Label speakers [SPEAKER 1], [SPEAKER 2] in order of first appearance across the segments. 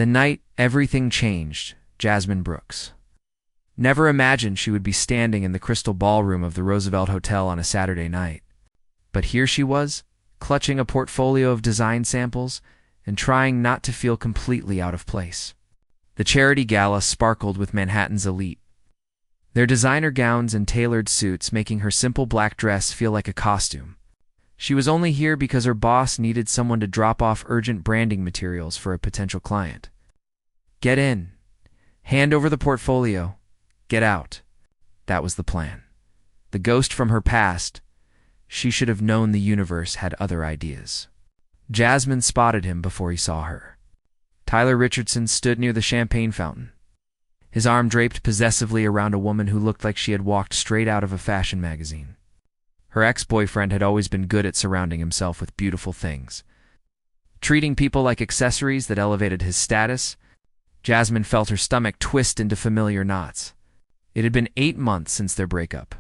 [SPEAKER 1] The night everything changed, Jasmine Brooks. Never imagined she would be standing in the crystal ballroom of the Roosevelt Hotel on a Saturday night. But here she was, clutching a portfolio of design samples and trying not to feel completely out of place. The charity gala sparkled with Manhattan's elite, their designer gowns and tailored suits making her simple black dress feel like a costume. She was only here because her boss needed someone to drop off urgent branding materials for a potential client. Get in. Hand over the portfolio. Get out. That was the plan. The ghost from her past. She should have known the universe had other ideas. Jasmine spotted him before he saw her. Tyler Richardson stood near the champagne fountain, his arm draped possessively around a woman who looked like she had walked straight out of a fashion magazine. Her ex-boyfriend had always been good at surrounding himself with beautiful things, treating people like accessories that elevated his status. Jasmine felt her stomach twist into familiar knots. It had been 8 months since their breakup.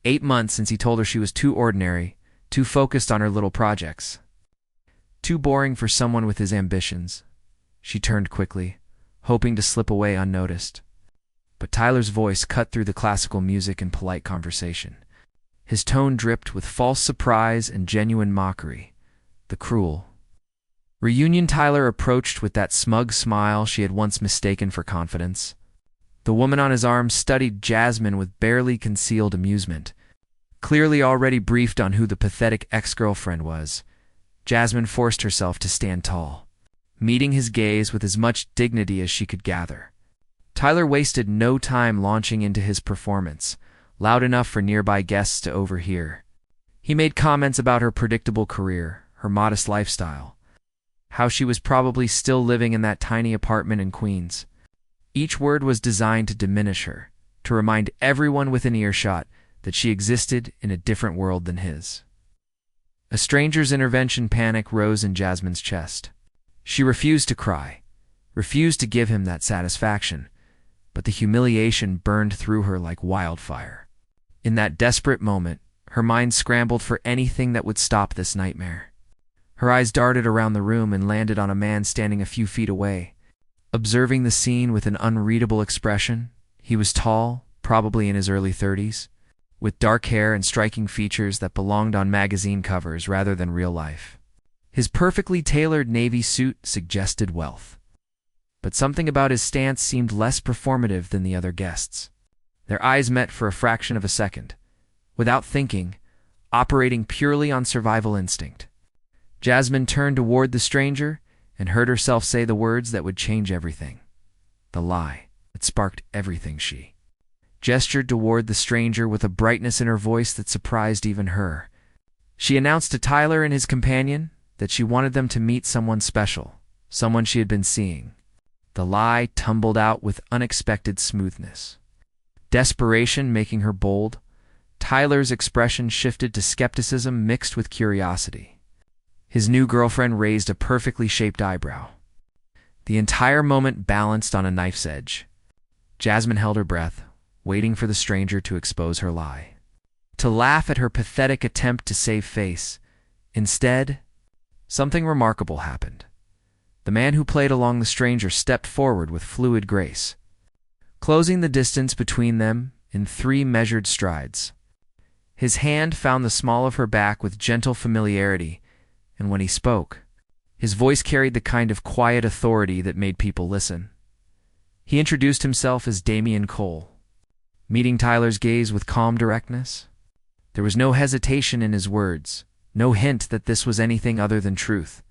[SPEAKER 1] 8 months since he told her she was too ordinary, too focused on her little projects, too boring for someone with his ambitions. She turned quickly, hoping to slip away unnoticed. But Tyler's voice cut through the classical music and polite conversation. His tone dripped with false surprise and genuine mockery. The cruel reunion. Tyler approached with that smug smile she had once mistaken for confidence. The woman on his arm studied Jasmine with barely concealed amusement. Clearly already briefed on who the pathetic ex-girlfriend was, Jasmine forced herself to stand tall, meeting his gaze with as much dignity as she could gather. Tyler wasted no time launching into his performance, loud enough for nearby guests to overhear. He made comments about her predictable career, her modest lifestyle, how she was probably still living in that tiny apartment in Queens. Each word was designed to diminish her, to remind everyone within earshot that she existed in a different world than his. A stranger's intervention panic rose in Jasmine's chest. She refused to cry, refused to give him that satisfaction, but the humiliation burned through her like wildfire. In that desperate moment, her mind scrambled for anything that would stop this nightmare. Her eyes darted around the room and landed on a man standing a few feet away, observing the scene with an unreadable expression. He was tall, probably in his early 30s, with dark hair and striking features that belonged on magazine covers rather than real life. His perfectly tailored navy suit suggested wealth, but something about his stance seemed less performative than the other guests. Their eyes met for a fraction of a second, without thinking, operating purely on survival instinct. Jasmine turned toward the stranger and heard herself say the words that would change everything. The lie that sparked everything. She gestured toward the stranger with a brightness in her voice that surprised even her. She announced to Tyler and his companion that she wanted them to meet someone special, someone she had been seeing. The lie tumbled out with unexpected smoothness. Desperation making her bold, Tyler's expression shifted to skepticism mixed with curiosity. His new girlfriend raised a perfectly shaped eyebrow. The entire moment balanced on a knife's edge. Jasmine held her breath, waiting for the stranger to expose her lie, to laugh at her pathetic attempt to save face. Instead, something remarkable happened. The man who played along the stranger stepped forward with fluid grace, closing the distance between them in 3 measured strides. His hand found the small of her back with gentle familiarity, and when he spoke, his voice carried the kind of quiet authority that made people listen. He introduced himself as Damian Cole, meeting Tyler's gaze with calm directness. There was no hesitation in his words, no hint that this was anything other than truth.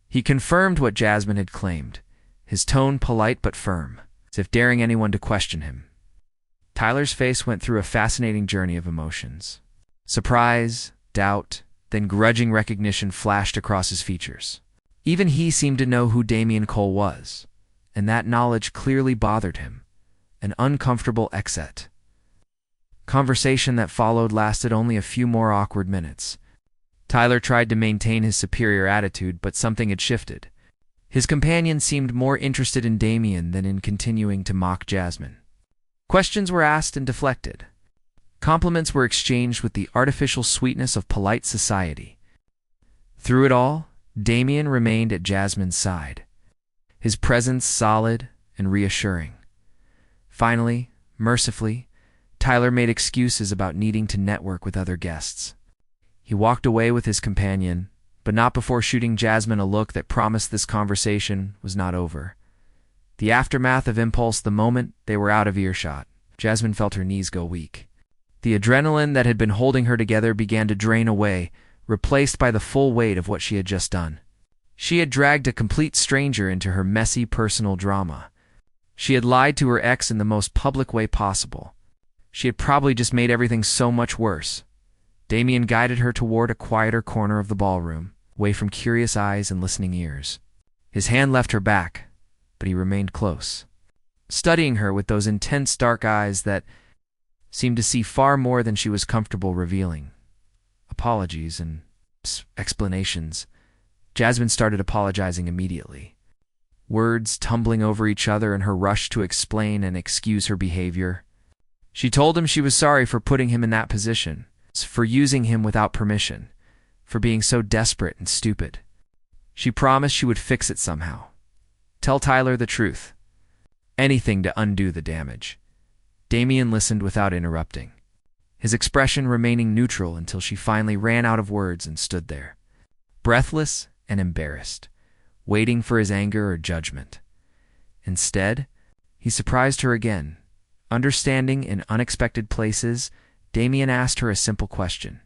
[SPEAKER 1] He confirmed what Jasmine had claimed, his tone polite but firm, as if daring anyone to question him. Tyler's face went through a fascinating journey of emotions. Surprise, doubt, then grudging recognition flashed across his features. Even he seemed to know who Damian Cole was, and that knowledge clearly bothered him, an uncomfortable exet. Conversation that followed lasted only a few more awkward minutes. Tyler tried to maintain his superior attitude, but something had shifted. His companion seemed more interested in Damian than in continuing to mock Jasmine. Questions were asked and deflected. Compliments were exchanged with the artificial sweetness of polite society. Through it all, Damian remained at Jasmine's side. his presence solid and reassuring. Finally, mercifully, Tyler made excuses about needing to network with other guests. He walked away with his companion, but not before shooting Jasmine a look that promised this conversation was not over. The aftermath of impulse the moment they were out of earshot, Jasmine felt her knees go weak. The adrenaline that had been holding her together began to drain away, replaced by the full weight of what she had just done. She had dragged a complete stranger into her messy personal drama. She had lied to her ex in the most public way possible. She had probably just made everything so much worse. Damien guided her toward a quieter corner of the ballroom, away from curious eyes and listening ears. His hand left her back, but he remained close, studying her with those intense dark eyes that seemed to see far more than she was comfortable revealing. Apologies and explanations. Jasmine started apologizing immediately, words tumbling over each other in her rush to explain and excuse her behavior. She told him she was sorry for putting him in that position, for using him without permission, for being so desperate and stupid. She promised she would fix it somehow. Tell Tyler the truth. Anything to undo the damage. Damien listened without interrupting, his expression remaining neutral until she finally ran out of words and stood there, breathless and embarrassed, waiting for his anger or judgment. Instead, he surprised her again. Understanding in unexpected places, Damien asked her a simple question.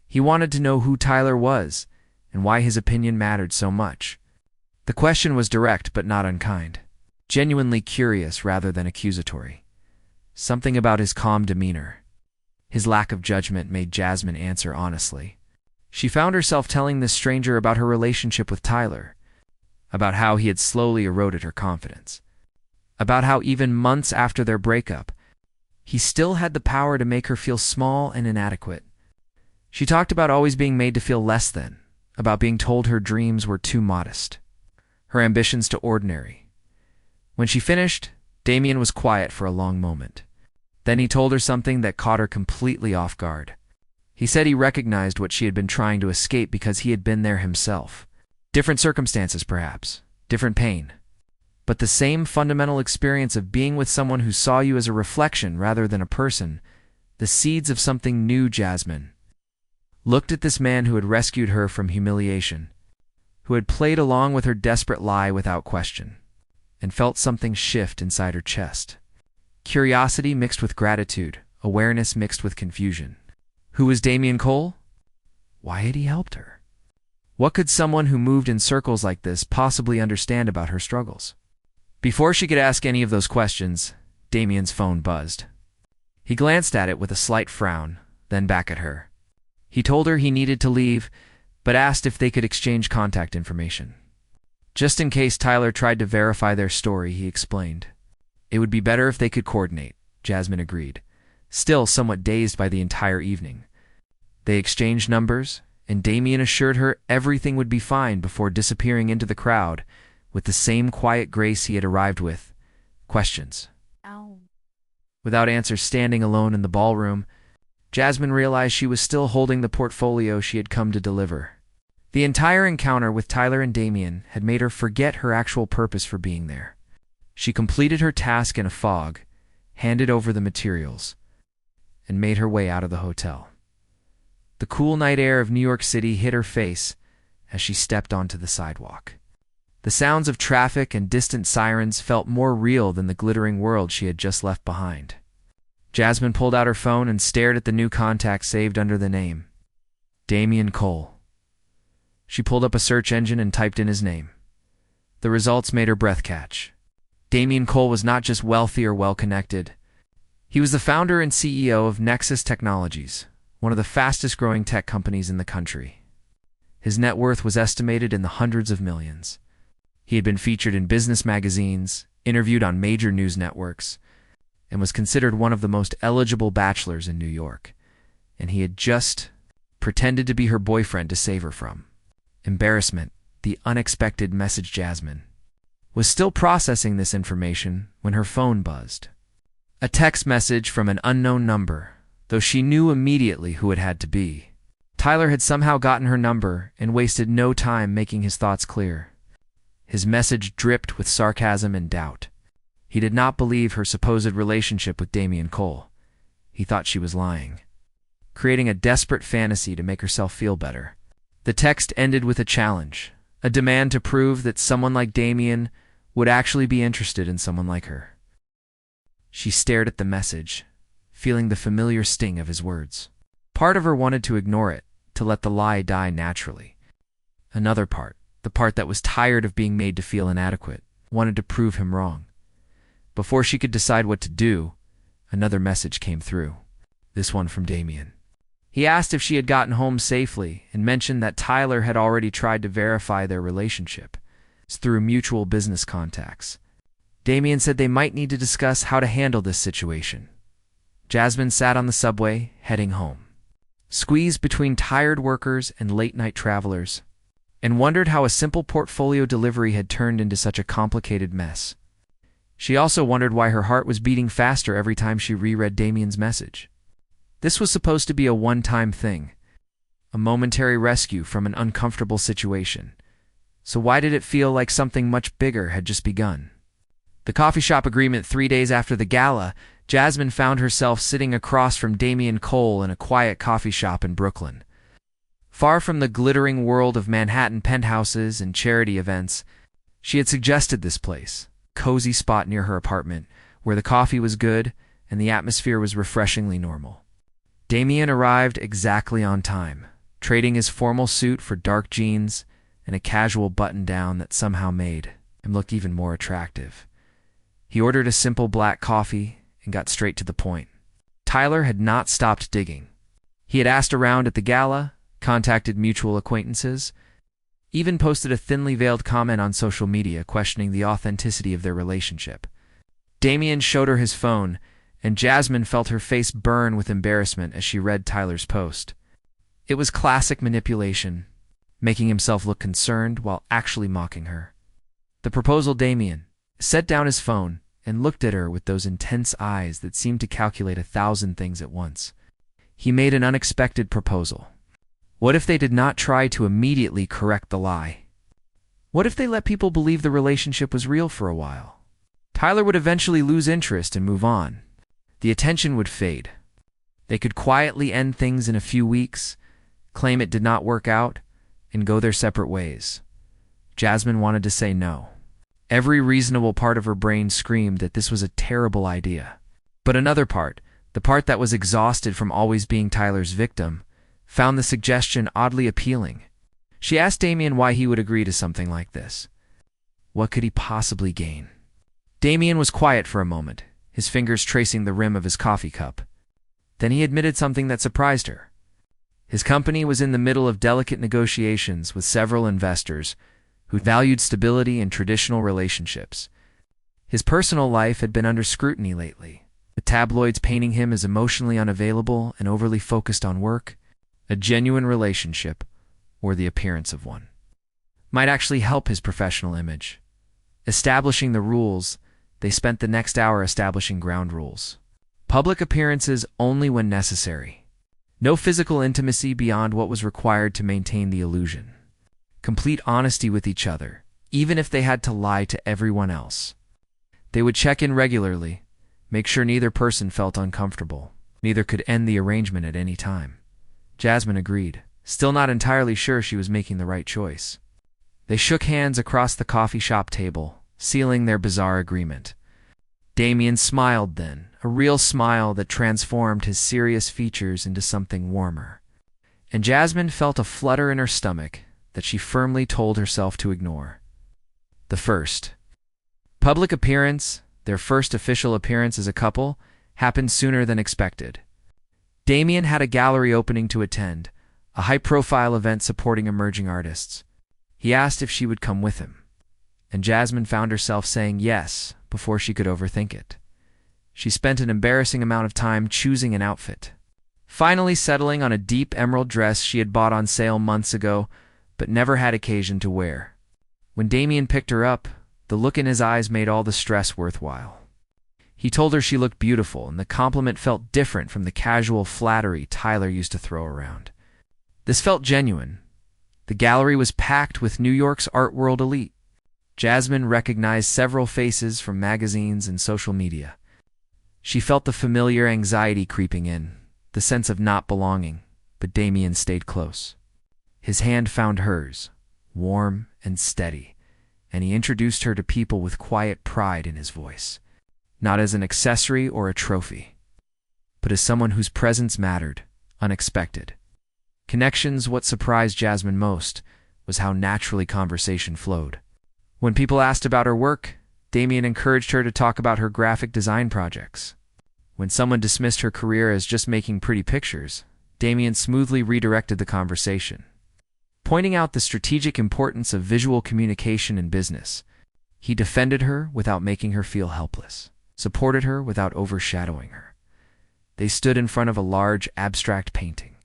[SPEAKER 1] He wanted to know who Tyler was and why his opinion mattered so much. The question was direct but not unkind, genuinely curious rather than accusatory. Something about his calm demeanor, his lack of judgment made Jasmine answer honestly. She found herself telling this stranger about her relationship with Tyler, about how he had slowly eroded her confidence, about how even months after their breakup, he still had the power to make her feel small and inadequate. She talked about always being made to feel less than, about being told her dreams were too modest, her ambitions too ordinary. When she finished, Damien was quiet for a long moment. Then he told her something that caught her completely off guard. He said he recognized what she had been trying to escape because he had been there himself. Different circumstances, perhaps, different pain, but the same fundamental experience of being with someone who saw you as a reflection rather than a person, the seeds of something new. Jasmine looked at this man who had rescued her from humiliation, who had played along with her desperate lie without question, and felt something shift inside her chest. Curiosity mixed with gratitude, awareness mixed with confusion. Who was Damien Cole? Why had he helped her? What could someone who moved in circles like this possibly understand about her struggles? Before she could ask any of those questions, Damien's phone buzzed. He glanced at it with a slight frown, then back at her. He told her he needed to leave, but asked if they could exchange contact information. Just in case Tyler tried to verify their story, he explained. It would be better if they could coordinate, Jasmine agreed, still somewhat dazed by the entire evening. They exchanged numbers, and Damien assured her everything would be fine before disappearing into the crowd with the same quiet grace he had arrived with. Questions.
[SPEAKER 2] Ow.
[SPEAKER 1] Without answers, standing alone in the ballroom, Jasmine realized she was still holding the portfolio she had come to deliver. The entire encounter with Tyler and Damien had made her forget her actual purpose for being there. She completed her task in a fog, handed over the materials, and made her way out of the hotel. The cool night air of New York City hit her face as she stepped onto the sidewalk. The sounds of traffic and distant sirens felt more real than the glittering world she had just left behind. Jasmine pulled out her phone and stared at the new contact saved under the name. Damien Cole. She pulled up a search engine and typed in his name. The results made her breath catch. Damien Cole was not just wealthy or well-connected. He was the founder and CEO of Nexus Technologies, one of the fastest-growing tech companies in the country. His net worth was estimated in the hundreds of millions. He had been featured in business magazines, interviewed on major news networks, and was considered one of the most eligible bachelors in New York. And he had just pretended to be her boyfriend to save her from embarrassment. The unexpected message. Jasmine was still processing this information when her phone buzzed. A text message from an unknown number, though she knew immediately who it had to be. Tyler had somehow gotten her number and wasted no time making his thoughts clear. His message dripped with sarcasm and doubt. He did not believe her supposed relationship with Damian Cole. He thought she was lying, creating a desperate fantasy to make herself feel better. The text ended with a challenge, a demand to prove that someone like Damian would actually be interested in someone like her. She stared at the message, feeling the familiar sting of his words. Part of her wanted to ignore it, to let the lie die naturally. Another part, the part that was tired of being made to feel inadequate, wanted to prove him wrong. Before she could decide what to do, another message came through, this one from Damian. He asked if she had gotten home safely and mentioned that Tyler had already tried to verify their relationship through mutual business contacts. Damian said they might need to discuss how to handle this situation. Jasmine sat on the subway, heading home, squeezed between tired workers and late-night travelers, and wondered how a simple portfolio delivery had turned into such a complicated mess. She also wondered why her heart was beating faster every time she reread Damian's message. This was supposed to be a one-time thing, a momentary rescue from an uncomfortable situation. So why did it feel like something much bigger had just begun? The coffee shop agreement 3 days after the gala, Jasmine found herself sitting across from Damian Cole in a quiet coffee shop in Brooklyn. Far from the glittering world of Manhattan penthouses and charity events, she had suggested this place, a cozy spot near her apartment, where the coffee was good and the atmosphere was refreshingly normal. Damian arrived exactly on time, trading his formal suit for dark jeans and a casual button-down that somehow made him look even more attractive. He ordered a simple black coffee and got straight to the point. Tyler had not stopped digging. He had asked around at the gala, contacted mutual acquaintances, even posted a thinly veiled comment on social media questioning the authenticity of their relationship. Damian showed her his phone, and Jasmine felt her face burn with embarrassment as she read Tyler's post. It was classic manipulation, making himself look concerned while actually mocking her. The proposal. Damian set down his phone and looked at her with those intense eyes that seemed to calculate 1,000 things at once. He made an unexpected proposal. What if they did not try to immediately correct the lie? What if they let people believe the relationship was real for a while? Tyler would eventually lose interest and move on. The attention would fade. They could quietly end things in a few weeks, claim it did not work out, and go their separate ways. Jasmine wanted to say no. Every reasonable part of her brain screamed that this was a terrible idea. But another part, the part that was exhausted from always being Tyler's victim, found the suggestion oddly appealing. She asked Damian why he would agree to something like this. What could he possibly gain? Damian was quiet for a moment, his fingers tracing the rim of his coffee cup. Then he admitted something that surprised her. His company was in the middle of delicate negotiations with several investors who valued stability and traditional relationships. His personal life had been under scrutiny lately, the tabloids painting him as emotionally unavailable and overly focused on work. A genuine relationship, or the appearance of one, might actually help his professional image. Establishing the rules, they spent the next hour establishing ground rules. Public appearances only when necessary. No physical intimacy beyond what was required to maintain the illusion. Complete honesty with each other, even if they had to lie to everyone else. They would check in regularly, make sure neither person felt uncomfortable. Neither could end the arrangement at any time. Jasmine agreed, still not entirely sure she was making the right choice. They shook hands across the coffee shop table, sealing their bizarre agreement. Damian smiled then, a real smile that transformed his serious features into something warmer. And Jasmine felt a flutter in her stomach that she firmly told herself to ignore. The first public appearance, their first official appearance as a couple, happened sooner than expected. Damian had a gallery opening to attend, a high-profile event supporting emerging artists. He asked if she would come with him, and Jasmine found herself saying yes before she could overthink it. She spent an embarrassing amount of time choosing an outfit, finally settling on a deep emerald dress she had bought on sale months ago, but never had occasion to wear. When Damian picked her up, the look in his eyes made all the stress worthwhile. He told her she looked beautiful, and the compliment felt different from the casual flattery Tyler used to throw around. This felt genuine. The gallery was packed with New York's art world elite. Jasmine recognized several faces from magazines and social media. She felt the familiar anxiety creeping in, the sense of not belonging, but Damien stayed close. His hand found hers, warm and steady, and he introduced her to people with quiet pride in his voice, not as an accessory or a trophy, but as someone whose presence mattered, unexpected. Connections. What surprised Jasmine most was how naturally conversation flowed. When people asked about her work, Damien encouraged her to talk about her graphic design projects. When someone dismissed her career as just making pretty pictures, Damien smoothly redirected the conversation, pointing out the strategic importance of visual communication in business. He defended her without making her feel helpless, supported her without overshadowing her. They stood in front of a large, abstract painting,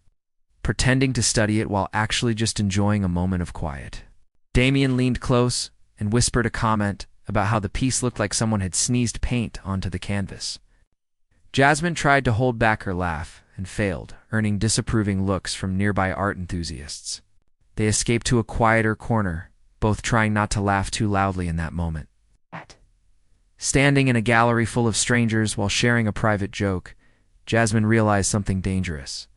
[SPEAKER 1] pretending to study it while actually just enjoying a moment of quiet. Damien leaned close and whispered a comment about how the piece looked like someone had sneezed paint onto the canvas. Jasmine tried to hold back her laugh and failed, earning disapproving looks from nearby art enthusiasts. They escaped to a quieter corner, both trying not to laugh too loudly in that moment. Standing in a gallery full of strangers while sharing a private joke, Jasmine realized something dangerous.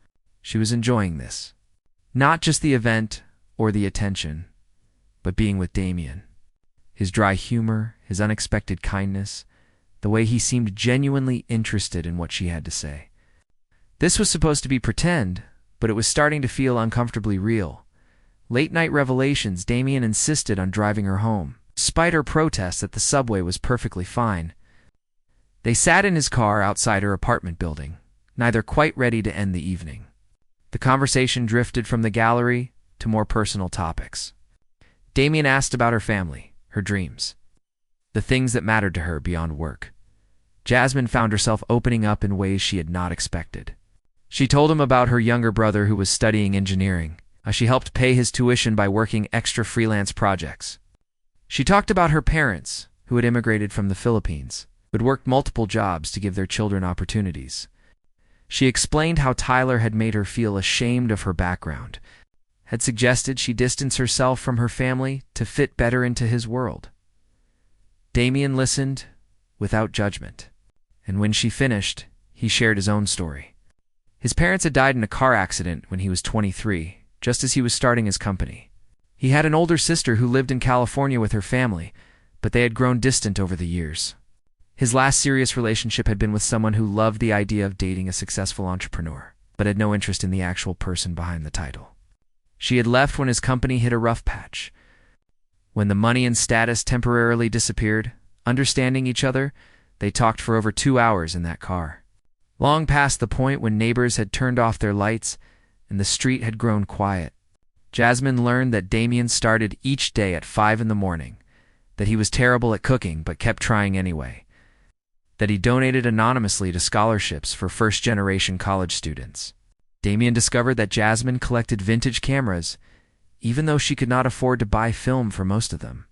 [SPEAKER 1] She was enjoying this. Not just the event or the attention, but being with Damien. His dry humor, his unexpected kindness, the way he seemed genuinely interested in what she had to say. This was supposed to be pretend, but it was starting to feel uncomfortably real. Late-night revelations. Damien insisted on driving her home, despite her protests that the subway was perfectly fine. They sat in his car outside her apartment building, neither quite ready to end the evening. The conversation drifted from the gallery to more personal topics. Damien asked about her family, her dreams, the things that mattered to her beyond work. Jasmine found herself opening up in ways she had not expected. She told him about her younger brother who was studying engineering. She helped pay his tuition by working extra freelance projects. She talked about her parents, who had immigrated from the Philippines, but worked multiple jobs to give their children opportunities. She explained how Tyler had made her feel ashamed of her background, had suggested she distance herself from her family to fit better into his world. Damien listened without judgment, and when she finished, he shared his own story. His parents had died in a car accident when he was 23, just as he was starting his company. He had an older sister who lived in California with her family, but they had grown distant over the years. His last serious relationship had been with someone who loved the idea of dating a successful entrepreneur, but had no interest in the actual person behind the title. She had left when his company hit a rough patch. When the money and status temporarily disappeared, understanding each other, they talked for over 2 hours in that car. Long past the point when neighbors had turned off their lights and the street had grown quiet. Jasmine learned that Damien started each day at 5 in the morning, that he was terrible at cooking but kept trying anyway, that he donated anonymously to scholarships for first-generation college students. Damien discovered that Jasmine collected vintage cameras, even though she could not afford to buy film for most of them,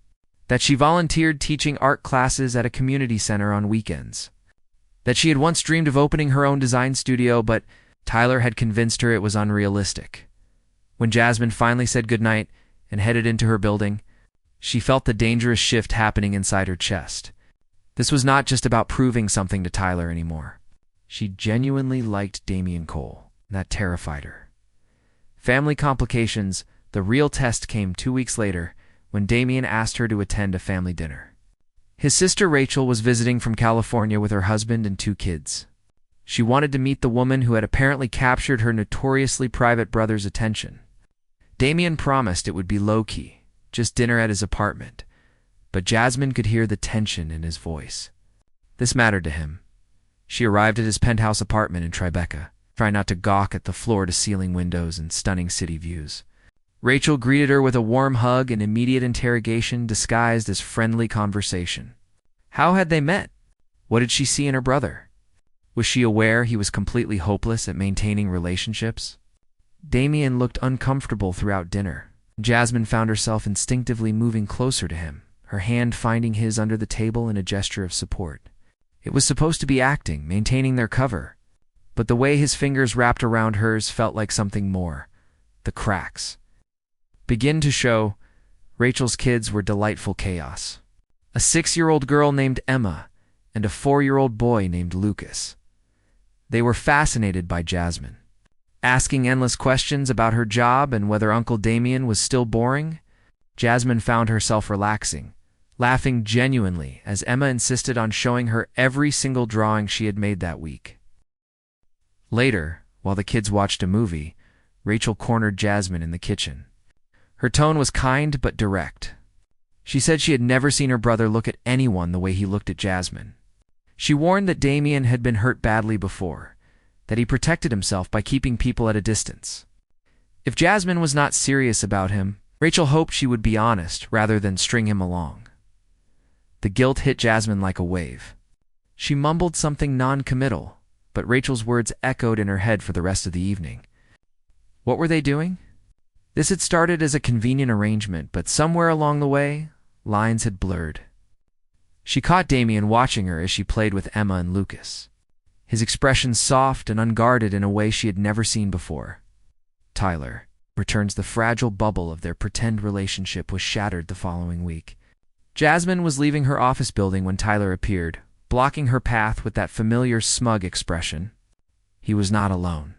[SPEAKER 1] that she volunteered teaching art classes at a community center on weekends, that she had once dreamed of opening her own design studio, but Tyler had convinced her it was unrealistic. When Jasmine finally said goodnight and headed into her building, she felt the dangerous shift happening inside her chest. This was not just about proving something to Tyler anymore. She genuinely liked Damien Cole. That terrified her. Family complications. The real test came 2 weeks later when Damien asked her to attend a family dinner. His sister Rachel was visiting from California with her husband and 2 kids. She wanted to meet the woman who had apparently captured her notoriously private brother's attention. Damien promised it would be low-key, just dinner at his apartment, but Jasmine could hear the tension in his voice. This mattered to him. She arrived at his penthouse apartment in Tribeca, trying not to gawk at the floor-to-ceiling windows and stunning city views. Rachel greeted her with a warm hug and immediate interrogation disguised as friendly conversation. How had they met? What did she see in her brother? Was she aware he was completely hopeless at maintaining relationships? Damien looked uncomfortable throughout dinner. Jasmine found herself instinctively moving closer to him, her hand finding his under the table in a gesture of support. It was supposed to be acting, maintaining their cover, but the way his fingers wrapped around hers felt like something more. The cracks begin to show Rachel's kids were delightful chaos. A 6-year-old girl named Emma and a 4-year-old boy named Lucas. They were fascinated by Jasmine. Asking endless questions about her job and whether Uncle Damien was still boring, Jasmine found herself relaxing, laughing genuinely as Emma insisted on showing her every single drawing she had made that week. Later, while the kids watched a movie, Rachel cornered Jasmine in the kitchen. Her tone was kind but direct. She said she had never seen her brother look at anyone the way he looked at Jasmine. She warned that Damien had been hurt badly before, that he protected himself by keeping people at a distance. If Jasmine was not serious about him, Rachel hoped she would be honest rather than string him along. The guilt hit Jasmine like a wave. She mumbled something non-committal, but Rachel's words echoed in her head for the rest of the evening. What were they doing? This had started as a convenient arrangement, but somewhere along the way, lines had blurred. She caught Damien watching her as she played with Emma and Lucas. His expression soft and unguarded in a way she had never seen before. Tyler returns the fragile bubble of their pretend relationship was shattered the following week. Jasmine was leaving her office building when Tyler appeared, blocking her path with that familiar smug expression. He was not alone.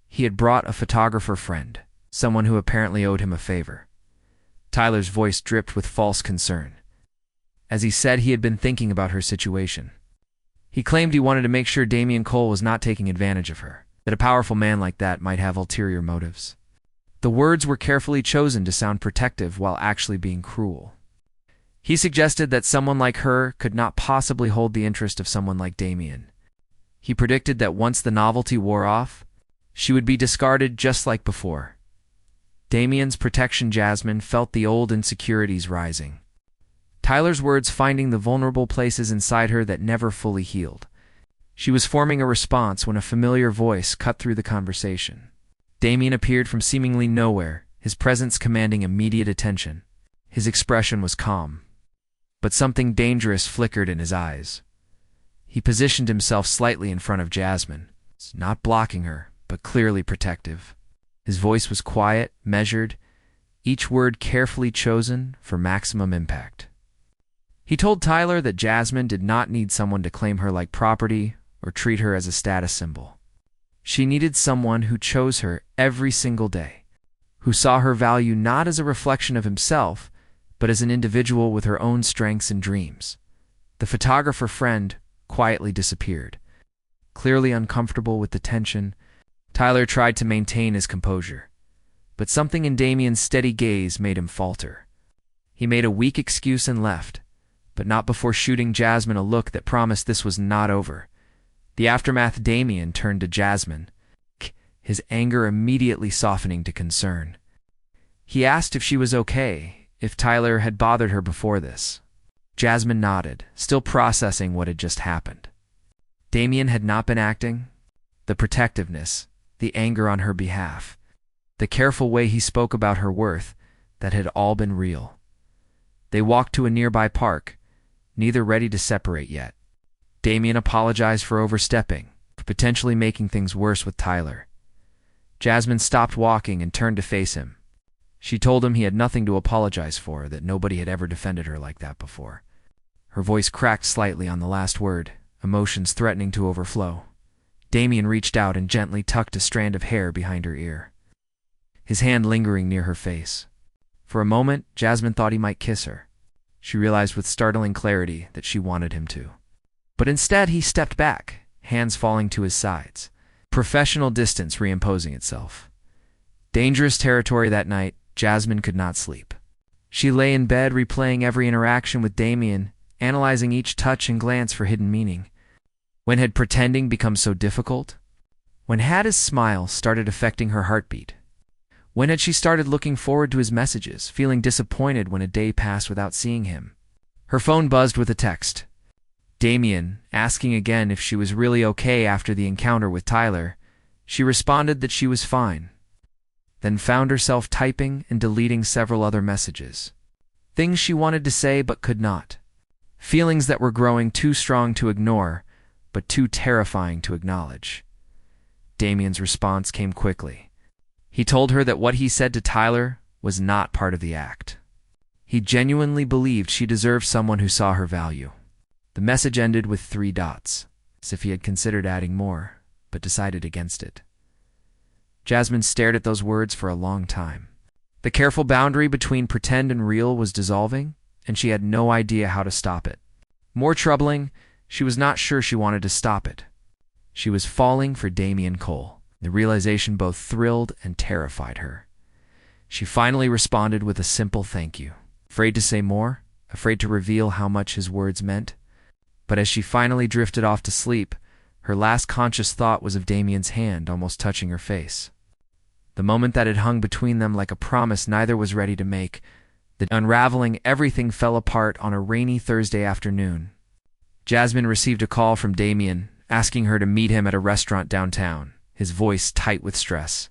[SPEAKER 1] He had brought a photographer friend, someone who apparently owed him a favor. Tyler's voice dripped with false concern, as he said he had been thinking about her situation. He claimed he wanted to make sure Damien Cole was not taking advantage of her, that a powerful man like that might have ulterior motives. The words were carefully chosen to sound protective while actually being cruel. He suggested that someone like her could not possibly hold the interest of someone like Damien. He predicted that once the novelty wore off, she would be discarded just like before. Damien's protection Jasmine felt the old insecurities rising. Tyler's words finding the vulnerable places inside her that never fully healed. She was forming a response when a familiar voice cut through the conversation. Damien appeared from seemingly nowhere, his presence commanding immediate attention. His expression was calm, but something dangerous flickered in his eyes. He positioned himself slightly in front of Jasmine, not blocking her, but clearly protective. His voice was quiet, measured, each word carefully chosen for maximum impact. He told Tyler that Jasmine did not need someone to claim her like property or treat her as a status symbol. She needed someone who chose her every single day, who saw her value not as a reflection of himself, but as an individual with her own strengths and dreams. The photographer friend quietly disappeared. Clearly uncomfortable with the tension, Tyler tried to maintain his composure, but something in Damien's steady gaze made him falter. He made a weak excuse and left, but not before shooting Jasmine a look that promised this was not over. The aftermath, Damien turned to Jasmine, his anger immediately softening to concern. He asked if she was okay, if Tyler had bothered her before this. Jasmine nodded, still processing what had just happened. Damien had not been acting. The protectiveness, the anger on her behalf, the careful way he spoke about her worth, that had all been real. They walked to a nearby park, neither ready to separate yet. Damien apologized for overstepping, for potentially making things worse with Tyler. Jasmine stopped walking and turned to face him. She told him he had nothing to apologize for, that nobody had ever defended her like that before. Her voice cracked slightly on the last word, emotions threatening to overflow. Damien reached out and gently tucked a strand of hair behind her ear, his hand lingering near her face. For a moment, Jasmine thought he might kiss her. She realized with startling clarity that she wanted him to. But instead, he stepped back, hands falling to his sides, professional distance reimposing itself. Dangerous territory that night, Jasmine could not sleep. She lay in bed replaying every interaction with Damien, analyzing each touch and glance for hidden meaning. When had pretending become so difficult? When had his smile started affecting her heartbeat? When had she started looking forward to his messages, feeling disappointed when a day passed without seeing him? Her phone buzzed with a text. Damien, asking again if she was really okay after the encounter with Tyler. She responded that she was fine, then found herself typing and deleting several other messages. Things she wanted to say but could not. Feelings that were growing too strong to ignore, but too terrifying to acknowledge. Damien's response came quickly. He told her that what he said to Tyler was not part of the act. He genuinely believed she deserved someone who saw her value. The message ended with 3 dots, as if he had considered adding more, but decided against it. Jasmine stared at those words for a long time. The careful boundary between pretend and real was dissolving, and she had no idea how to stop it. More troubling, she was not sure she wanted to stop it. She was falling for Damian Cole. The realization both thrilled and terrified her. She finally responded with a simple thank you. Afraid to say more, afraid to reveal how much his words meant. But as she finally drifted off to sleep, her last conscious thought was of Damian's hand almost touching her face. The moment that had hung between them like a promise neither was ready to make, the unraveling everything fell apart on a rainy Thursday afternoon. Jasmine received a call from Damian, asking her to meet him at a restaurant downtown, his voice tight with stress.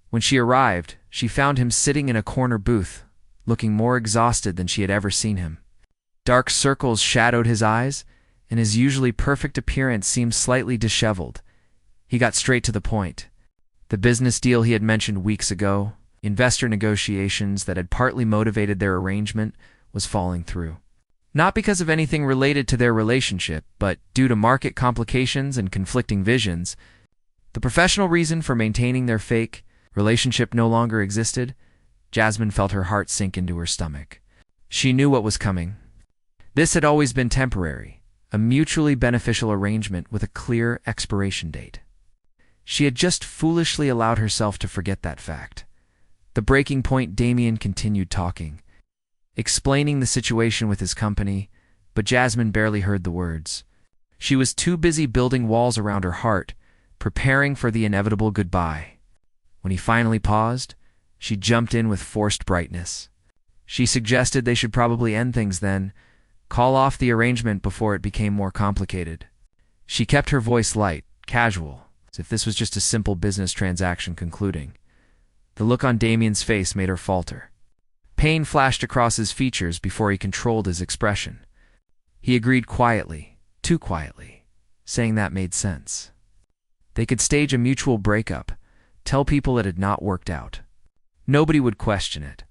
[SPEAKER 1] When she arrived, she found him sitting in a corner booth, looking more exhausted than she had ever seen him. Dark circles shadowed his eyes, and his usually perfect appearance seemed slightly disheveled. He got straight to the point. The business deal he had mentioned weeks ago, investor negotiations that had partly motivated their arrangement, was falling through. Not because of anything related to their relationship, but due to market complications and conflicting visions. The professional reason for maintaining their fake relationship no longer existed. Jasmine felt her heart sink into her stomach. She knew what was coming. This had always been temporary, a mutually beneficial arrangement with a clear expiration date. She had just foolishly allowed herself to forget that fact. The breaking point. Damian continued talking, explaining the situation with his company, but Jasmine barely heard the words. She was too busy building walls around her heart, preparing for the inevitable goodbye. When he finally paused, she jumped in with forced brightness. She suggested they should probably end things then, call off the arrangement before it became more complicated. She kept her voice light, casual, as if this was just a simple business transaction concluding. The look on Damian's face made her falter. Pain flashed across his features before he controlled his expression. He agreed quietly, too quietly, saying that made sense. They could stage a mutual breakup, tell people it had not worked out. Nobody would question it.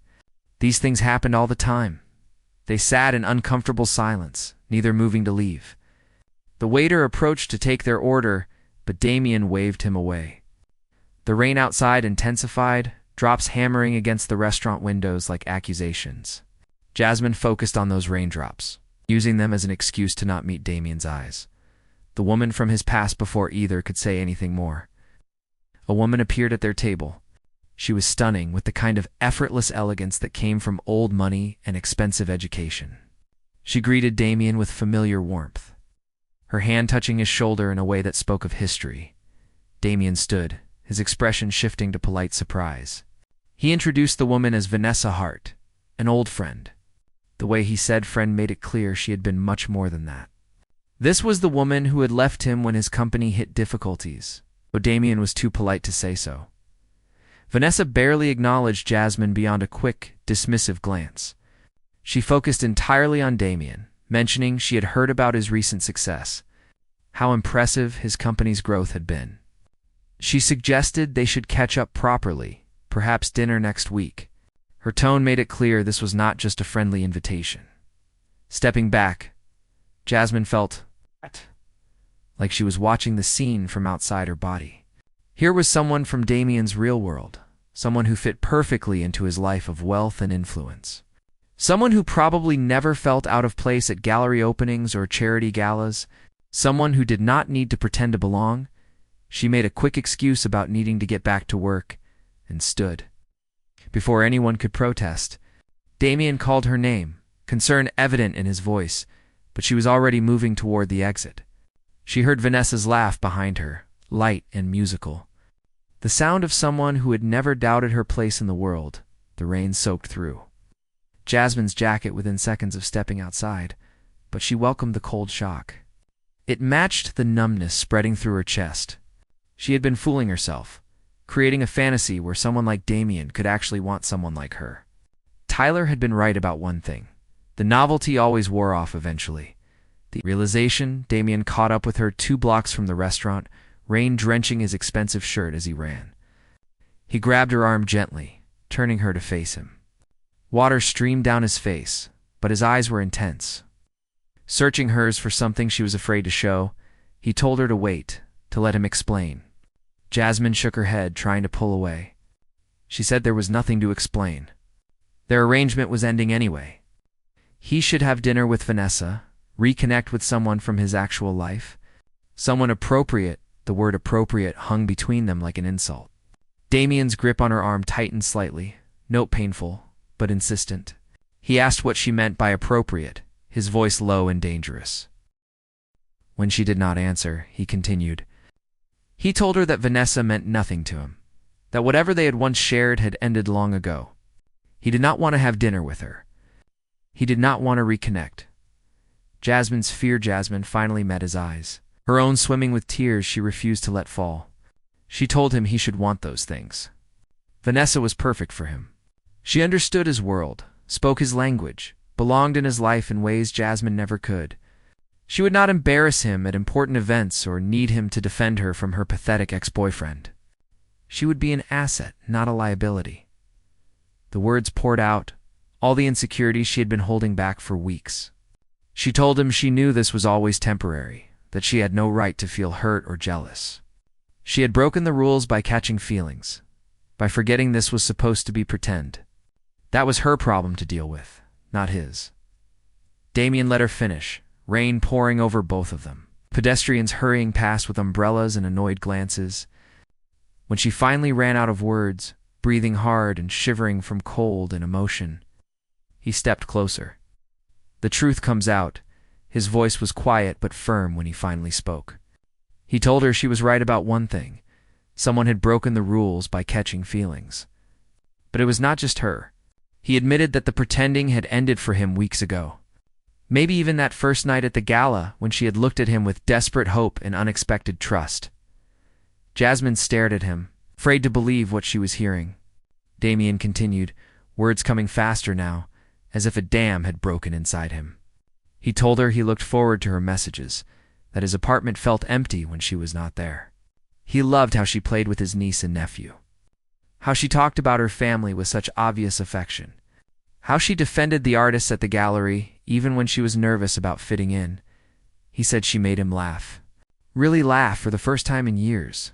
[SPEAKER 1] These things happened all the time. They sat in uncomfortable silence, neither moving to leave. The waiter approached to take their order, but Damian waved him away. The rain outside intensified, drops hammering against the restaurant windows like accusations. Jasmine focused on those raindrops, using them as an excuse to not meet Damian's eyes. The woman from his past before either could say anything more. A woman appeared at their table. She was stunning, with the kind of effortless elegance that came from old money and expensive education. She greeted Damian with familiar warmth, her hand touching his shoulder in a way that spoke of history. Damian stood, his expression shifting to polite surprise. He introduced the woman as Vanessa Hart, an old friend. The way he said friend made it clear she had been much more than that. This was the woman who had left him when his company hit difficulties, though Damian was too polite to say so. Vanessa barely acknowledged Jasmine beyond a quick, dismissive glance. She focused entirely on Damian, mentioning she had heard about his recent success, how impressive his company's growth had been. She suggested they should catch up properly, perhaps dinner next week. Her tone made it clear this was not just a friendly invitation. Stepping back, Jasmine felt like she was watching the scene from outside her body. Here was someone from Damian's real world, someone who fit perfectly into his life of wealth and influence. Someone who probably never felt out of place at gallery openings or charity galas, someone who did not need to pretend to belong. She made a quick excuse about needing to get back to work and stood. Before anyone could protest, Damian called her name, concern evident in his voice, but she was already moving toward the exit. She heard Vanessa's laugh behind her, light and musical. The sound of someone who had never doubted her place in the world. The rain soaked through Jasmine's jacket within seconds of stepping outside, but she welcomed the cold shock. It matched the numbness spreading through her chest. She had been fooling herself, creating a fantasy where someone like Damian could actually want someone like her. Tyler had been right about one thing. The novelty always wore off eventually. The realization, Damian caught up with her 2 blocks from the restaurant, rain drenching his expensive shirt as he ran. He grabbed her arm gently, turning her to face him. Water streamed down his face, but his eyes were intense. Searching hers for something she was afraid to show, he told her to wait, to let him explain. Jasmine shook her head, trying to pull away. She said there was nothing to explain. Their arrangement was ending anyway. He should have dinner with Vanessa, reconnect with someone from his actual life. Someone appropriate. The word appropriate hung between them like an insult. Damien's grip on her arm tightened slightly, not painful, but insistent. He asked what she meant by appropriate, his voice low and dangerous. When she did not answer, he continued. He told her that Vanessa meant nothing to him, that whatever they had once shared had ended long ago. He did not want to have dinner with her. He did not want to reconnect. Jasmine's fear finally met his eyes. Her own swimming with tears she refused to let fall. She told him he should want those things. Vanessa was perfect for him. She understood his world, spoke his language, belonged in his life in ways Jasmine never could. She would not embarrass him at important events or need him to defend her from her pathetic ex-boyfriend. She would be an asset, not a liability. The words poured out, all the insecurities she had been holding back for weeks. She told him she knew this was always temporary, that she had no right to feel hurt or jealous. She had broken the rules by catching feelings, by forgetting this was supposed to be pretend. That was her problem to deal with, not his. Damien let her finish, rain pouring over both of them, pedestrians hurrying past with umbrellas and annoyed glances. When she finally ran out of words, breathing hard and shivering from cold and emotion, he stepped closer. The truth comes out. His voice was quiet but firm when he finally spoke. He told her she was right about one thing. Someone had broken the rules by catching feelings. But it was not just her. He admitted that the pretending had ended for him weeks ago. Maybe even that first night at the gala when she had looked at him with desperate hope and unexpected trust. Jasmine stared at him, afraid to believe what she was hearing. Damien continued, words coming faster now, as if a dam had broken inside him. He told her he looked forward to her messages, that his apartment felt empty when she was not there. He loved how she played with his niece and nephew, how she talked about her family with such obvious affection, how she defended the artists at the gallery even when she was nervous about fitting in. He said she made him laugh, really laugh for the first time in years.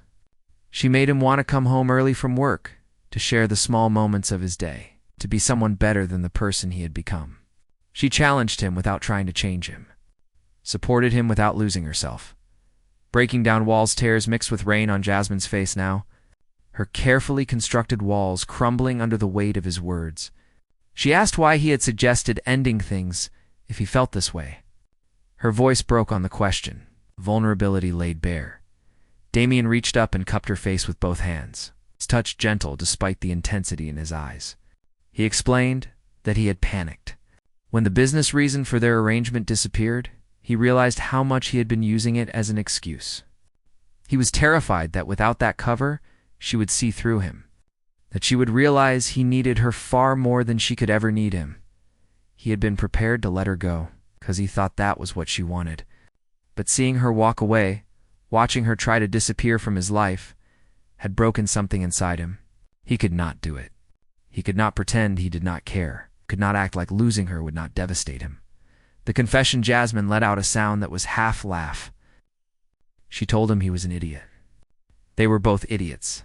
[SPEAKER 1] She made him want to come home early from work, to share the small moments of his day, to be someone better than the person he had become. She challenged him without trying to change him, supported him without losing herself. Breaking down walls, tears mixed with rain on Jasmine's face now, her carefully constructed walls crumbling under the weight of his words. She asked why he had suggested ending things if he felt this way. Her voice broke on the question, vulnerability laid bare. Damien reached up and cupped her face with both hands, his touch gentle despite the intensity in his eyes. He explained that he had panicked. When the business reason for their arrangement disappeared, he realized how much he had been using it as an excuse. He was terrified that without that cover, she would see through him, that she would realize he needed her far more than she could ever need him. He had been prepared to let her go, because he thought that was what she wanted. But seeing her walk away, watching her try to disappear from his life, had broken something inside him. He could not do it. He could not pretend he did not care, could not act like losing her would not devastate him. The confession Jasmine let out a sound that was half laugh. She told him he was an idiot. They were both idiots.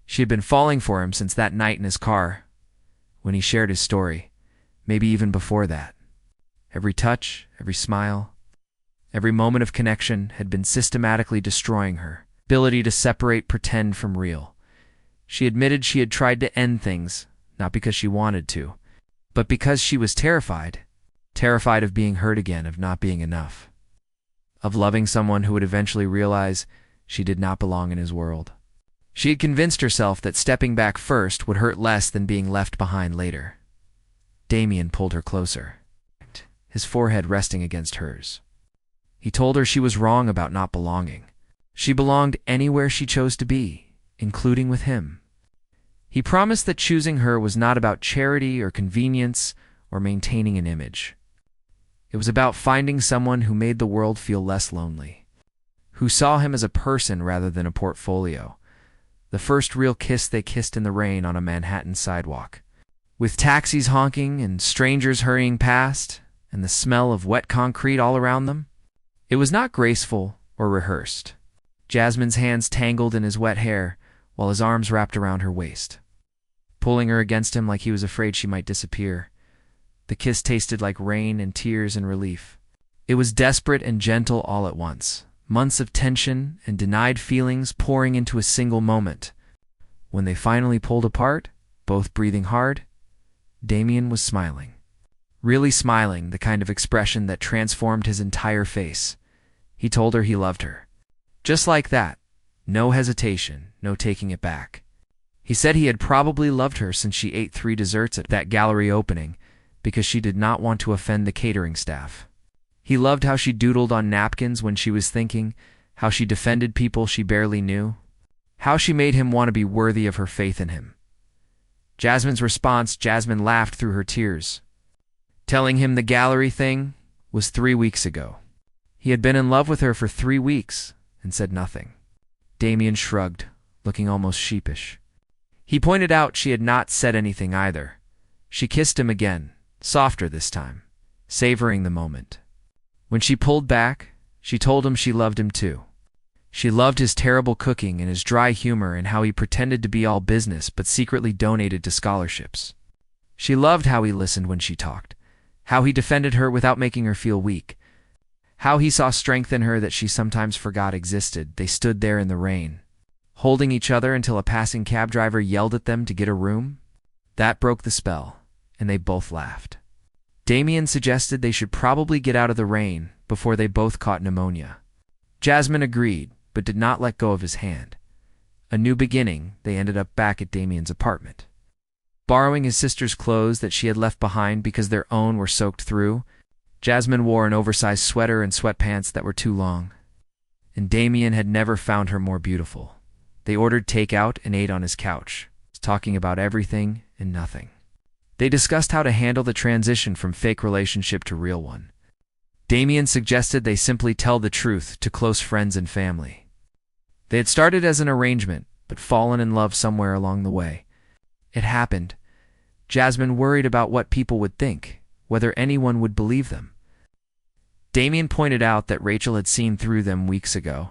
[SPEAKER 1] She had been falling for him since that night in his car, when he shared his story, maybe even before that. Every touch, every smile, every moment of connection had been systematically destroying her ability to separate pretend from real. She admitted she had tried to end things, not because she wanted to, but because she was terrified of being hurt again, of not being enough, of loving someone who would eventually realize she did not belong in his world. She had convinced herself that stepping back first would hurt less than being left behind later. Damien pulled her closer, his forehead resting against hers. He told her she was wrong about not belonging. She belonged anywhere she chose to be, including with him. He promised that choosing her was not about charity or convenience or maintaining an image. It was about finding someone who made the world feel less lonely, who saw him as a person rather than a portfolio. The first real kiss they kissed in the rain on a Manhattan sidewalk. with taxis honking and strangers hurrying past and the smell of wet concrete all around them. It was not graceful or rehearsed. Jasmine's hands tangled in his wet hair while his arms wrapped around her waist, pulling her against him like he was afraid she might disappear. The kiss tasted like rain and tears and relief. It was desperate and gentle all at once, months of tension and denied feelings pouring into a single moment. When they finally pulled apart, both breathing hard, Damien was smiling. Really smiling, the kind of expression that transformed his entire face. He told her he loved her. Just like that. No hesitation, no taking it back. He said he had probably loved her since she ate 3 desserts at that gallery opening because she did not want to offend the catering staff. He loved how she doodled on napkins when she was thinking, how she defended people she barely knew, how she made him want to be worthy of her faith in him. Jasmine's response, Jasmine laughed through her tears, telling him the gallery thing was 3 weeks ago. He had been in love with her for 3 weeks and said nothing. Damien shrugged, looking almost sheepish. He pointed out she had not said anything either. She kissed him again, softer this time, savoring the moment. When she pulled back, she told him she loved him too. She loved his terrible cooking and his dry humor and how he pretended to be all business but secretly donated to scholarships. She loved how he listened when she talked, how he defended her without making her feel weak, how he saw strength in her that she sometimes forgot existed. They stood there in the rain, holding each other until a passing cab driver yelled at them to get a room. That broke the spell, and they both laughed. Damien suggested they should probably get out of the rain before they both caught pneumonia. Jasmine agreed, but did not let go of his hand. A new beginning, they ended up back at Damien's apartment. Borrowing his sister's clothes that she had left behind because their own were soaked through, Jasmine wore an oversized sweater and sweatpants that were too long. And Damien had never found her more beautiful. They ordered takeout and ate on his couch, talking about everything and nothing. They discussed how to handle the transition from fake relationship to real one. Damien suggested they simply tell the truth to close friends and family. They had started as an arrangement, but fallen in love somewhere along the way. It happened. Jasmine worried about what people would think, whether anyone would believe them. Damien pointed out that Rachel had seen through them weeks ago.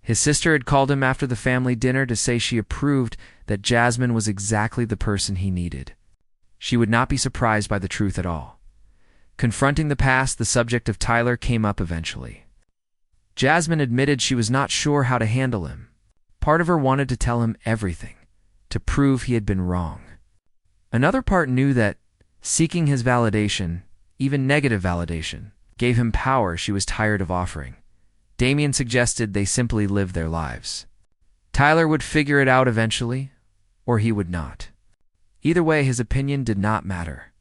[SPEAKER 1] His sister had called him after the family dinner to say she approved that Jasmine was exactly the person he needed. She would not be surprised by the truth at all. Confronting the past, the subject of Tyler came up eventually. Jasmine admitted she was not sure how to handle him. Part of her wanted to tell him everything, to prove he had been wrong. Another part knew that seeking his validation, even negative validation, gave him power she was tired of offering. Damien suggested they simply live their lives. Tyler would figure it out eventually, or he would not. Either way, his opinion did not matter.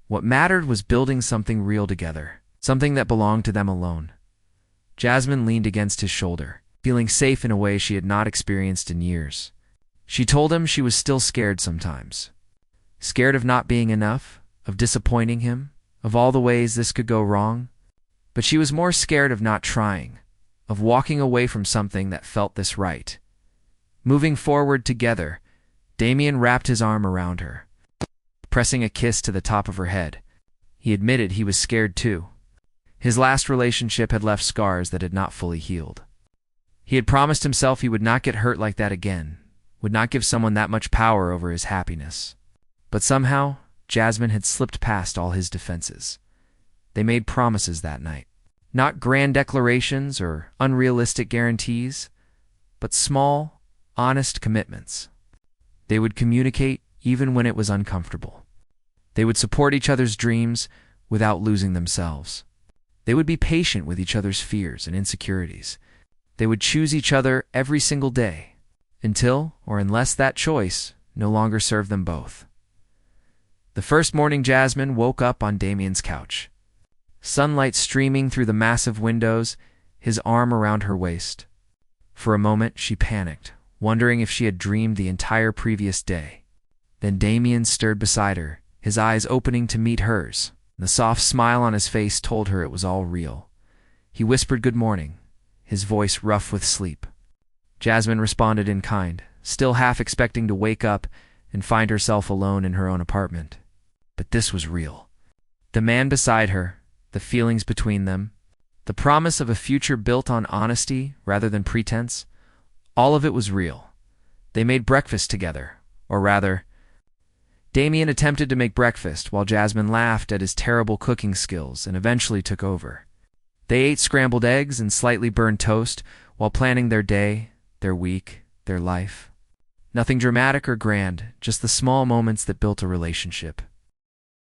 [SPEAKER 1] What mattered was building something real together, something that belonged to them alone. Jasmine leaned against his shoulder, feeling safe in a way she had not experienced in years. She told him she was still scared sometimes. Scared of not being enough, of disappointing him, of all the ways this could go wrong. But she was more scared of not trying, of walking away from something that felt this right. Moving forward together, Damien wrapped his arm around her, pressing a kiss to the top of her head. He admitted he was scared too. His last relationship had left scars that had not fully healed. He had promised himself he would not get hurt like that again, would not give someone that much power over his happiness. But somehow, Jasmine had slipped past all his defenses. They made promises that night. Not grand declarations or unrealistic guarantees, but small, honest commitments. They would communicate even when it was uncomfortable. They would support each other's dreams without losing themselves. They would be patient with each other's fears and insecurities. They would choose each other every single day, until, or unless that choice, no longer served them both. The first morning Jasmine woke up on Damien's couch. Sunlight streaming through the massive windows, his arm around her waist. For a moment, she panicked, wondering if she had dreamed the entire previous day. Then Damien stirred beside her, his eyes opening to meet hers. The soft smile on his face told her it was all real. He whispered good morning, his voice rough with sleep. Jasmine responded in kind, still half expecting to wake up and find herself alone in her own apartment. But this was real. The man beside her, the feelings between them, the promise of a future built on honesty rather than pretense, all of it was real. They made breakfast together, or rather, Damien attempted to make breakfast while Jasmine laughed at his terrible cooking skills and eventually took over. They ate scrambled eggs and slightly burned toast while planning their day, their week, their life. Nothing dramatic or grand, just the small moments that built a relationship.